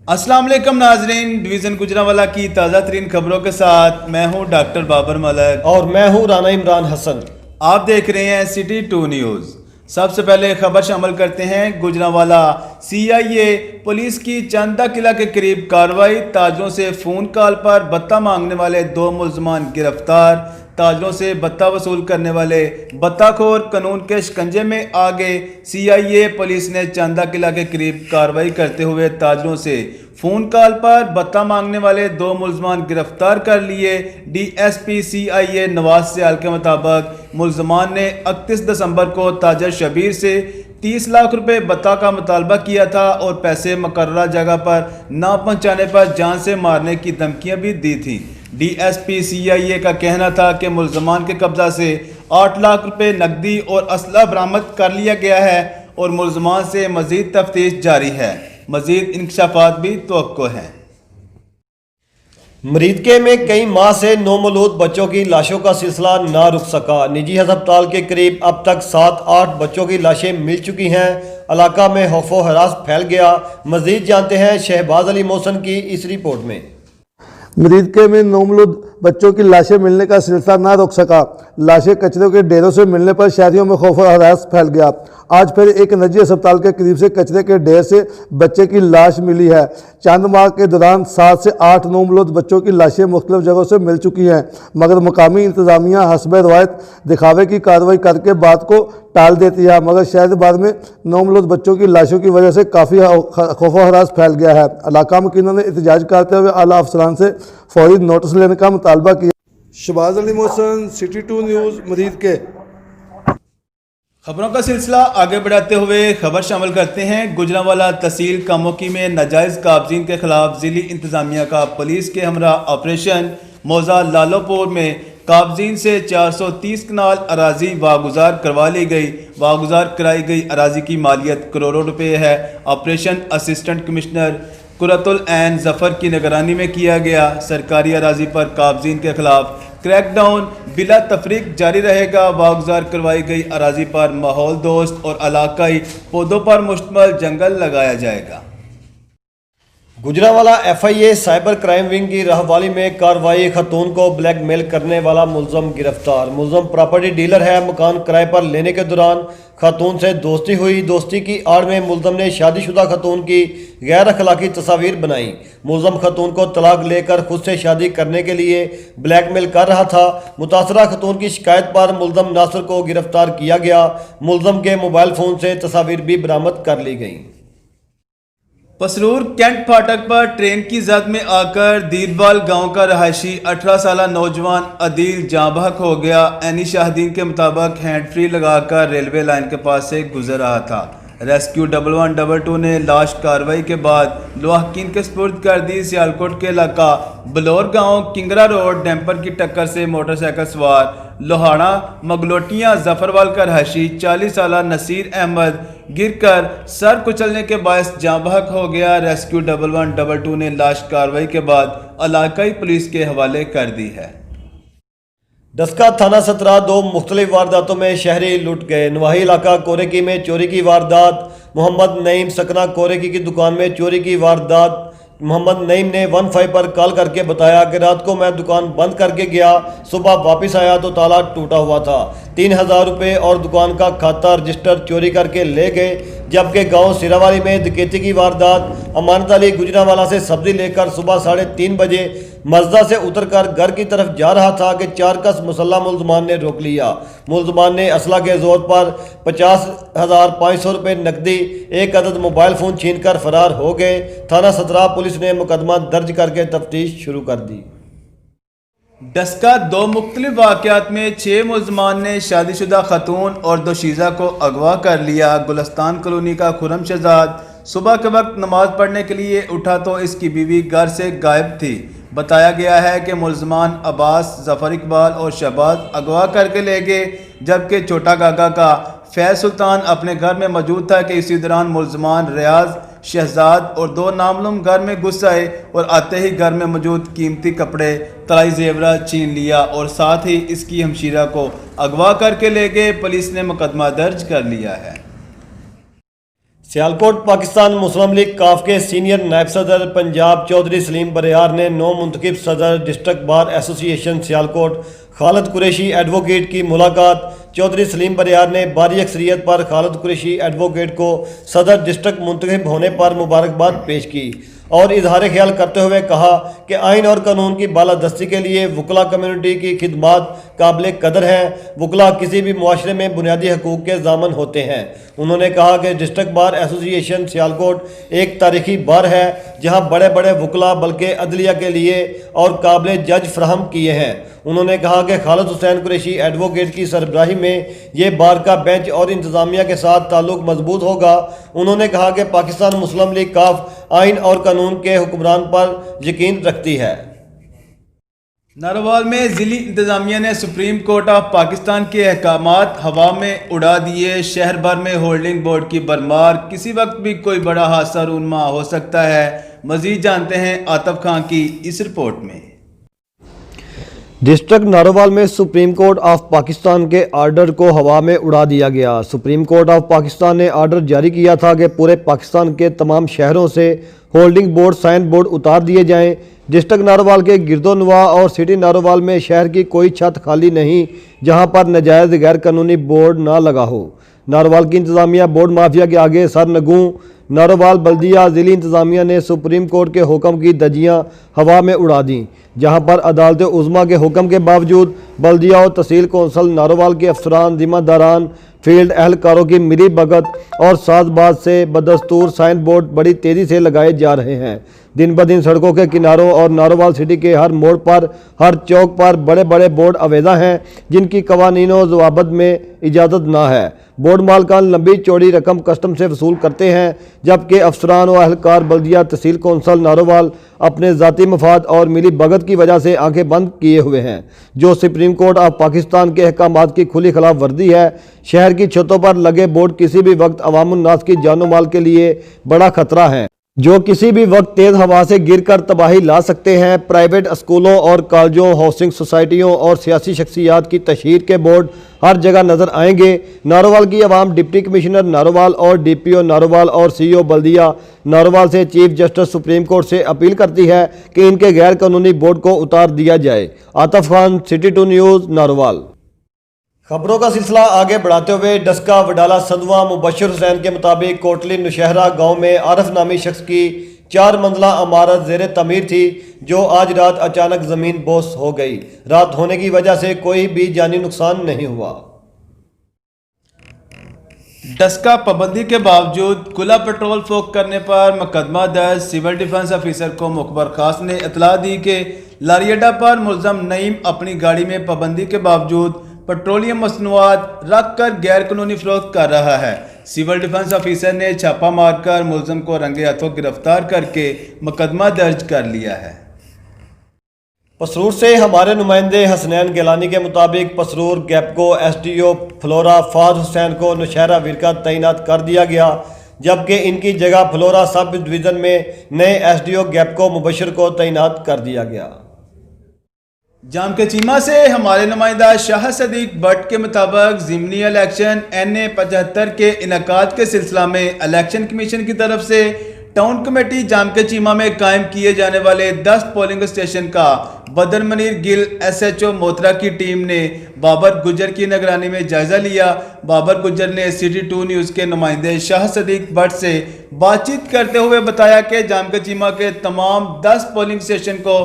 अस्सलाम वालेकुम नाजरीन, डिवीज़न गुजरांवाला की ताज़ा तरीन खबरों के साथ मैं हूं डॉक्टर बाबर मलक और मैं हूं राना इमरान हसन। आप देख रहे हैं सिटी 2 न्यूज़। सबसे पहले खबर शामिल करते हैं गुजरांवाला CIA पुलिस की चंदा किला के करीब कार्रवाई। ताजरों से फ़ोन कॉल पर बत्ता मांगने वाले 2 मुलजमान गिरफ्तार। ताजरों से बत्ता वसूल करने वाले बत्ताखोर कानून के शिकंजे में आ गए। CIA पुलिस ने चंदा किला के करीब कार्रवाई करते हुए ताजरों से फ़ोन कॉल पर बत्ता मांगने वाले 2 मुलजमान गिरफ्तार कर लिए। DSP CIA नवाज सियाल के मुताबिक मुलजमान ने 31 दिसंबर को ताजर शबीर से 30 लाख रुपए बत्ता का मुतालबा किया था और पैसे मुकर्ररा जगह पर ना पहुंचाने पर जान से मारने की धमकियां भी दी थी। DSP CIA का कहना था कि मुलजमान के कब्जा से 8 लाख रुपए नकदी और असला बरामद कर लिया गया है और मुलजमान से मजीद तफ्तीश जारी है। मजीद इंकशाफात भी तवक्को है। मरीदके में कई माह से नौमौलूद बच्चों की लाशों का सिलसिला ना रुक सका। निजी अस्पताल के करीब अब तक 7-8 बच्चों की लाशें मिल चुकी हैं। इलाका में खौफो हरास फैल गया। मजीद जानते हैं शहबाज अली मोहसन की इस रिपोर्ट में। मरीदके में नौमौलूद बच्चों की लाशें मिलने का सिलसिला ना रोक सका। लाशें कचरे के ढेरों से मिलने पर शहरियों में खौफ और हरास फैल गया। आज फिर एक निजी अस्पताल के करीब से कचरे के ढेर से बच्चे की लाश मिली है। चंद माह के दौरान 7 से 8 नौमौलूद बच्चों की लाशें मुख्तलिफ जगहों से मिल चुकी हैं, मगर मुकामी इंतजामिया हस्ब रवायत दिखावे की कार्रवाई करके बात को टाल देती है। मगर शहर भर में नौमौलूद बच्चों की लाशों की वजह से काफ़ी खौफ और हरास फैल गया है। इलाका मकीनों ने एहतजाज करते हुए आला अफसरान से फौरी नोटिस लेने का मुतालबा किया। Shahbaz Ali Mohsin, city 2 news, Muridke. खबरों का सिलसिला आगे बढ़ाते हुए खबर शामिल करते हैं गुजरांवाला तहसील कामोकी में नाजायज़ काबजीन के खिलाफ जिली इंतजामिया का पुलिस के हमरा ऑपरेशन। मौजा लालोपुर में काबजीन से 430 कनाल अराजी वागुजार करवा ली गई। वागुजार कराई गई अराजी की मालियत करोड़ों रुपए है। ऑपरेशन असिस्टेंट कमिश्नर कुरतुल ऐन जफर की निगरानी में किया गया। सरकारी अराजी पर काबजीन के खिलाफ क्रैकडाउन बिला तफरीक जारी रहेगा। वागुजार करवाई गई अराजी पर माहौल दोस्त और इलाकाई पौधों पर मुश्तमिल जंगल लगाया जाएगा। Gujranwala FIA cyber crime wing की रहवाली में कार्रवाई। खतून को ब्लैकमेल करने वाला मुलजम गिरफ्तार। मुलजम प्रॉपर्टी डीलर है। मकान किराए पर लेने के दौरान खातून से दोस्ती हुई। दोस्ती की आड़ में मुलजम ने शादीशुदा खातून की गैर अखलाकी तस्वीर बनाई। मुलजम खातून को तलाक लेकर खुद से शादी करने के लिए ब्लैकमेल कर रहा था। मुतासरा खातून की शिकायत पर मुलजम नासिर को गिरफ्तार किया गया। मुलजम के मोबाइल फ़ोन से तस्वीर भी बरामद कर ली गई। पसरूर कैंट फाटक पर ट्रेन की जद में आकर दीरवाल गांव का रहायशी 18 साला नौजवान अदील जाँ बहक हो गया। ऐनी शाहदीन के मुताबिक हैंड फ्री लगाकर रेलवे लाइन के पास से गुजर रहा था। रेस्क्यू 1122 ने लाश कार्रवाई के बाद लोहाकीन के सपुर्द कर दी। सियालकोट के इलाका बलौर गांव किंगरा रोड डैम्पर की टक्कर से मोटरसाइकिल सवार लोहाड़ा मगलोटियां जफरवाल का रहायशी 40 साला नसीर अहमद गिरकर सर कुचलने के बायस जाँ बहक हो गया। रेस्क्यू 1122 ने लाश कार्रवाई के बाद इलाकाई पुलिस के हवाले कर दी है। डस्का थाना सतरा 2 मुख्तलिफ वारदातों में शहरी लुट गए। नवाही इलाका कोरेकी में चोरी की वारदात। मोहम्मद नईम सकना कोरेकी की दुकान में चोरी की वारदात। मोहम्मद नईम ने 15 पर कॉल करके बताया कि रात को मैं दुकान बंद करके गया, सुबह वापस आया तो ताला टूटा हुआ था। 3000 रुपये और दुकान का खाता रजिस्टर चोरी करके ले गए। जबकि गांव सिरावाली में डकैती की वारदात। अमानत अली गुजरांवाला से सब्जी लेकर सुबह 3:30 बजे मजदा से उतरकर घर की तरफ जा रहा था कि 4 कस मुसल्ला मुलजमान ने रोक लिया। मुलजमान ने असला के जोर पर 50,500 रुपये नकदी, 1 अदद मोबाइल फ़ोन छीनकर फरार हो गए। थाना सतरा पुलिस ने मुकदमा दर्ज करके तफ्तीश शुरू कर दी। डस्का 2 मुख्तलिफ वाक़यात में 6 मुलजमान ने शादीशुदा खातून और दोशीज़ा को अगवा कर लिया। गुलस्तान कॉलोनी का खुरम शहजाद सुबह के वक्त नमाज पढ़ने के लिए उठा तो इसकी बीवी घर से गायब थी। बताया गया है कि मुलजमान अब्बास, जफर इकबाल और शहबाज अगवा करके ले गए, जबकि छोटा काका का फैज़ सुल्तान अपने घर में मौजूद था कि इसी दौरान मुलजमान रियाज, शहजाद और 2 नामलूम घर में घुस आए और आते ही घर में मौजूद कीमती कपड़े, तलाई जेवरात छीन लिया और साथ ही इसकी हमशीरा को अगवा करके ले गए। पुलिस ने मुकदमा दर्ज कर लिया है। سیالکوٹ پاکستان مسلم لیگ کاف کے سینئر نائب صدر پنجاب چودھری سلیم بریار نے نو منتخب صدر ڈسٹرکٹ بار ایسوسی ایشن سیالکوٹ خالد قریشی ایڈوکیٹ کی ملاقات۔ چودھری سلیم بریار نے باری اکثریت پر خالد قریشی ایڈوکیٹ کو صدر ڈسٹرکٹ منتخب ہونے پر مبارکباد پیش کی اور اظہار خیال کرتے ہوئے کہا کہ آئین اور قانون کی بالادستی کے لیے وکلا کمیونٹی کی خدمات قابل قدر ہیں۔ وکلا کسی بھی معاشرے میں بنیادی حقوق کے ضامن ہوتے ہیں۔ انہوں نے کہا کہ ڈسٹرکٹ بار ایسوسی ایشن سیالکوٹ ایک تاریخی بار ہے جہاں بڑے بڑے وکلا بلکہ عدلیہ کے لیے اور قابل جج فراہم کیے ہیں۔ انہوں نے کہا کہ خالد حسین قریشی ایڈوکیٹ کی سربراہی میں یہ بار کا بینچ اور انتظامیہ کے ساتھ تعلق مضبوط ہوگا۔ انہوں نے کہا کہ پاکستان مسلم لیگ کاف آئین اور قانون کے حکمران پر یقین رکھتی ہے۔ ناروال میں ضلعی انتظامیہ نے سپریم کورٹ آف پاکستان کے احکامات ہوا میں اڑا دیے۔ شہر بھر میں ہولڈنگ بورڈ کی بھرمار، کسی وقت بھی کوئی بڑا حادثہ رونما ہو سکتا ہے۔ مزید جانتے ہیں آتف خان کی اس رپورٹ میں۔ ڈسٹرکٹ ناروال میں سپریم کورٹ آف پاکستان کے آرڈر کو ہوا میں اڑا دیا گیا۔ سپریم کورٹ آف پاکستان نے آرڈر جاری کیا تھا کہ پورے پاکستان کے تمام شہروں سے ہولڈنگ بورڈ سائن بورڈ اتار دیے جائیں۔ ڈسٹرکٹ ناروال کے گرد و نواح اور سٹی ناروال میں شہر کی کوئی چھت خالی نہیں جہاں پر ناجائز غیر قانونی بورڈ نہ لگا ہو۔ ناروال کی انتظامیہ بورڈ مافیا کے آگے سر نگوں۔ ناروال بلدیہ ضلعی انتظامیہ نے سپریم کورٹ کے حکم کی دھجیاں ہوا میں اڑا دیں، جہاں پر عدالت عظمیٰ کے حکم کے باوجود بلدیہ اور تحصیل کونسل ناروال کے افسران، ذمہ داران، فیلڈ اہلکاروں کی ملی بھگت اور ساز باز سے بدستور سائن بورڈ بڑی تیزی سے لگائے جا رہے ہیں۔ دن بدن سڑکوں کے کناروں اور ناروال سٹی کے ہر موڑ پر، ہر چوک پر بڑے بڑے بورڈ آویزاں ہیں جن کی قوانین و ضوابط میں اجازت نہ ہے۔ بورڈ مالکان لمبی چوڑی رقم کسٹم سے وصول کرتے ہیں، جبکہ افسران و اہلکار بلدیہ تحصیل کونسل ناروال اپنے ذاتی مفاد اور ملی بھگت کی وجہ سے آنکھیں بند کیے ہوئے ہیں، جو سپریم کورٹ آف پاکستان کے احکامات کی کھلی خلاف ورزی ہے۔ شہر کی چھتوں پر لگے بورڈ کسی بھی وقت عوام الناس کی جان و مال کے لیے بڑا خطرہ ہیں، جو کسی بھی وقت تیز ہوا سے گر کر تباہی لا سکتے ہیں۔ پرائیویٹ اسکولوں اور کالجوں، ہاؤسنگ سوسائٹیوں اور سیاسی شخصیات کی تشہیر کے بورڈ ہر جگہ نظر آئیں گے۔ ناروال کی عوام ڈپٹی کمشنر ناروال اور ڈی پی او ناروال اور سی او بلدیہ ناروال سے چیف جسٹس سپریم کورٹ سے اپیل کرتی ہے کہ ان کے غیر قانونی بورڈ کو اتار دیا جائے۔ Atif Khan, city 2 news, Narowal. خبروں کا سلسلہ آگے بڑھاتے ہوئے ڈسکا وڈالہ سدواں مبشر حسین کے مطابق کوٹلی نوشہرہ گاؤں میں عارف نامی شخص کی 4 منزلہ عمارت زیر تعمیر تھی، جو آج رات اچانک زمین بوس ہو گئی۔ رات ہونے کی وجہ سے کوئی بھی جانی نقصان نہیں ہوا۔ ڈسکا پابندی کے باوجود کھلا پیٹرول فوق کرنے پر مقدمہ درج۔ سول ڈیفنس آفیسر کو مخبر خاص نے اطلاع دی کہ لاری اڈا پر ملزم نعیم اپنی گاڑی میں پابندی کے باوجود پیٹرولیم مصنوعات رکھ کر غیر قانونی فروخت کر رہا ہے۔ سول ڈیفنس آفیسر نے چھاپہ مار کر ملزم کو رنگے ہاتھوں گرفتار کر کے مقدمہ درج کر لیا ہے۔ پسرور سے ہمارے نمائندے حسنین گیلانی کے مطابق پسرور گیپکو S D O Phalora Fahad Hussain کو نوشہرہ ورکہ تعینات کر دیا گیا، جبکہ ان کی جگہ فلورا سب ڈویژن میں نئے ایس ڈی او گیپکو مبشر کو تعینات کر دیا گیا۔ جام کے چیمہ سے ہمارے نمائندہ شاہ صدیق بٹ کے مطابق ضمنی الیکشن NA 75 کے انعقاد کے سلسلہ میں الیکشن کمیشن کی طرف سے ٹاؤن کمیٹی جام کے چیمہ میں قائم کیے جانے والے 10 پولنگ اسٹیشن کا بدر منیر گل SHO موترا کی ٹیم نے بابر گجر کی نگرانی میں جائزہ لیا۔ بابر گجر نے سٹی 2 نیوز کے نمائندے شاہ صدیق بٹ سے بات چیت کرتے ہوئے بتایا کہ جام کے چیمہ کے تمام 10 پولنگ اسٹیشن کو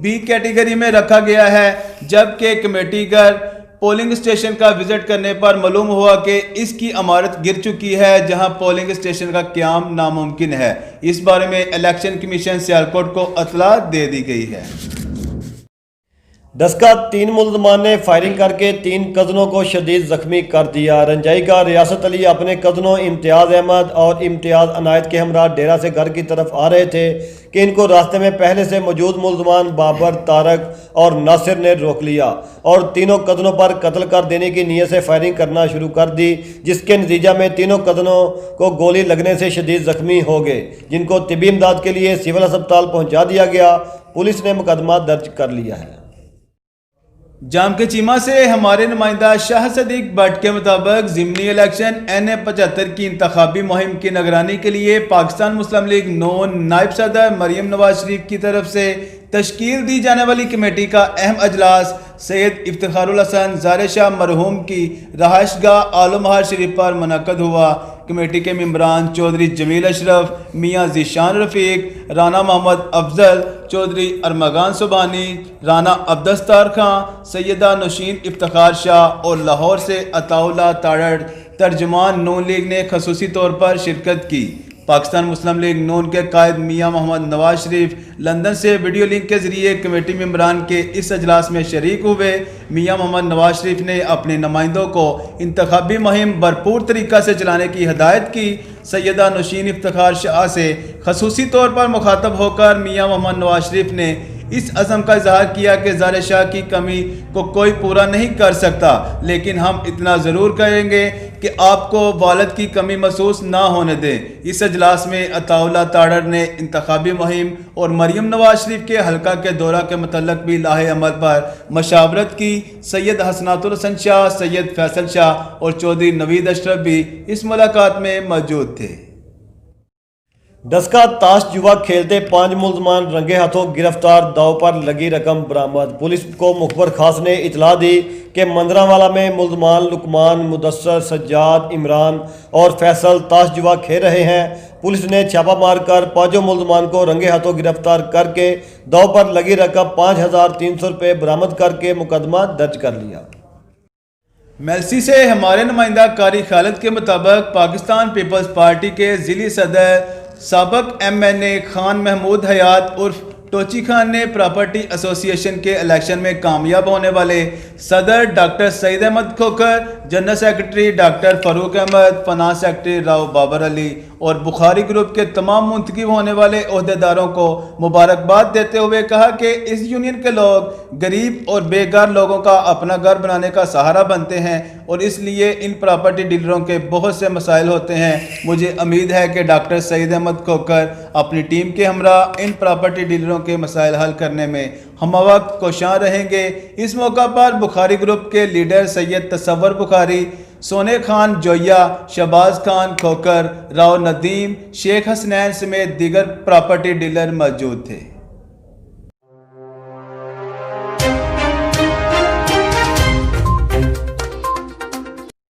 B کیٹیگری میں رکھا گیا ہے، جبکہ کمیٹی گر پولنگ اسٹیشن کا وزٹ کرنے پر معلوم ہوا کہ اس کی عمارت گر چکی ہے، جہاں پولنگ اسٹیشن کا قیام ناممکن ہے۔ اس بارے میں الیکشن کمیشن سیالکوٹ کو اطلاع دے دی گئی ہے۔ ڈسکا 3 ملزمان نے فائرنگ کر کے 3 کزنوں کو شدید زخمی کر دیا۔ رنجائی کا ریاست علی اپنے کزنوں امتیاز احمد اور امتیاز عنایت کے ہمراہ ڈیرہ سے گھر کی طرف آ رہے تھے کہ ان کو راستے میں پہلے سے موجود ملزمان بابر، طارق اور ناصر نے روک لیا اور تینوں کزنوں پر قتل کر دینے کی نیت سے فائرنگ کرنا شروع کر دی، جس کے نتیجہ میں تینوں کزنوں کو گولی لگنے سے شدید زخمی ہو گئے، جن کو طبی امداد کے لیے سول ہسپتال پہنچا دیا گیا۔ پولیس نے مقدمہ درج کر لیا ہے۔ जाम के चीमा से हमारे नुमाइंदा शाह सदीक भट्ट के मुताबिक ज़िमनी इलेक्शन NA-75 की इंतखाबी मुहिम की निगरानी के लिए पाकिस्तान मुस्लिम लीग नून नायब सदर मरियम नवाज शरीफ की तरफ से तश्कील दी जाने वाली कमेटी का अहम अजलास सैयद इफ्तिखारुल हसन ज़ारे शाह मरहूम की रहायशगाह आलमहार शरीफ पर मुनक्कद हुआ। कमेटी के मेंबरान चौधरी जमील अशरफ, मियाँ ज़ीशान रफ़ीक, राना मोहम्मद अफजल, चौधरी अरमगान सुबानी, राना अब्दस्तार खां, सैयदा नौशीन इफ्तिखार शाह और लाहौर से अताउल्लाह ताड़ड़ तर्जमान नून लीग ने खसूसी तौर पर शिरकत की। पाकिस्तान मुस्लिम लीग नून के कायद मियाँ मोहम्मद नवाज शरीफ लंदन से वीडियो लिंक के ज़रिए कमेटी मेंबरान के इस अजलास में शरीक हुए। मियाँ मोहम्मद नवाज शरीफ ने अपने नुमाइंदों को इंतखाबी मुहिम भरपूर तरीक़ा से चलाने की हिदायत की। सैयदा नौशीन इफ्तिखार शाह से खसूसी तौर पर मुखातब होकर मियाँ मोहम्मद नवाज शरीफ ने इस अज़म का इजहार किया कि ज़ारे शाह की कमी को कोई पूरा नहीं कर सकता, लेकिन हम इतना ज़रूर करेंगे कि आपको वालिद की कमी महसूस ना होने दें। इस अजलास में अताउल्लाह ताड़ड़ ने इंतखाबी मुहिम और मरियम नवाज शरीफ के हल्का के दौरा के मतलब भी लाहे अमल पर मशावरत की। सैयद हसनातुल हसन शाह, सैयद फैसल शाह और चौधरी नवीद अशरफ भी इस मुलाकात में मौजूद थे। डस्का ताश जुआ खेलते 5 मुलजमान रंगे हाथों गिरफ्तार, दाव पर लगी रकम बरामद। पुलिस को मुखबर खास ने इतला दी कि मंदरावाला में मुलजमान लुकमान, मुदस्सर, सज्जाद, इमरान और फैसल ताश जुआ खेल रहे हैं। पुलिस ने छापा मारकर 5 मुलजमान को रंगे हाथों गिरफ्तार करके दाव पर लगी रकम 5300 रुपये बरामद करके मुकदमा दर्ज कर लिया। मेलसी से हमारे नुमाइंदा कारी खालिद के मुताबिक पाकिस्तान पीपल्स पार्टी के ज़िली सदर साबक MNA खान महमूद हयात उर्फ टोची खान ने प्रॉपर्टी एसोसिएशन के इलेक्शन में कामयाब होने वाले सदर doctor Saeed Ahmad Khokhar, general secretary doctor Farooq Ahmad, finance secretary Rao Babar Ali और बुखारी ग्रुप के तमाम मुंतखब होने वाले ओहदेदारों को मुबारकबाद देते हुए कहा कि इस यूनियन के लोग गरीब और बेघर लोगों का अपना घर बनाने का सहारा बनते हैं और इसलिए इन प्रॉपर्टी डीलरों के बहुत से मसाइल होते हैं। मुझे उम्मीद है कि डॉक्टर सईद अहमद खोखर अपनी टीम के हमरा इन प्रॉपर्टी डीलरों के मसाइल हल करने में हम वक्त कोशां रहेंगे। इस मौका पर बुखारी ग्रुप के लीडर सैयद तसव्वुर बुखारी, सोने खान जोया, शहबाज खान खोखर, राव नदीम, शेख हसनैन समेत दीगर प्रॉपर्टी डीलर मौजूद थे।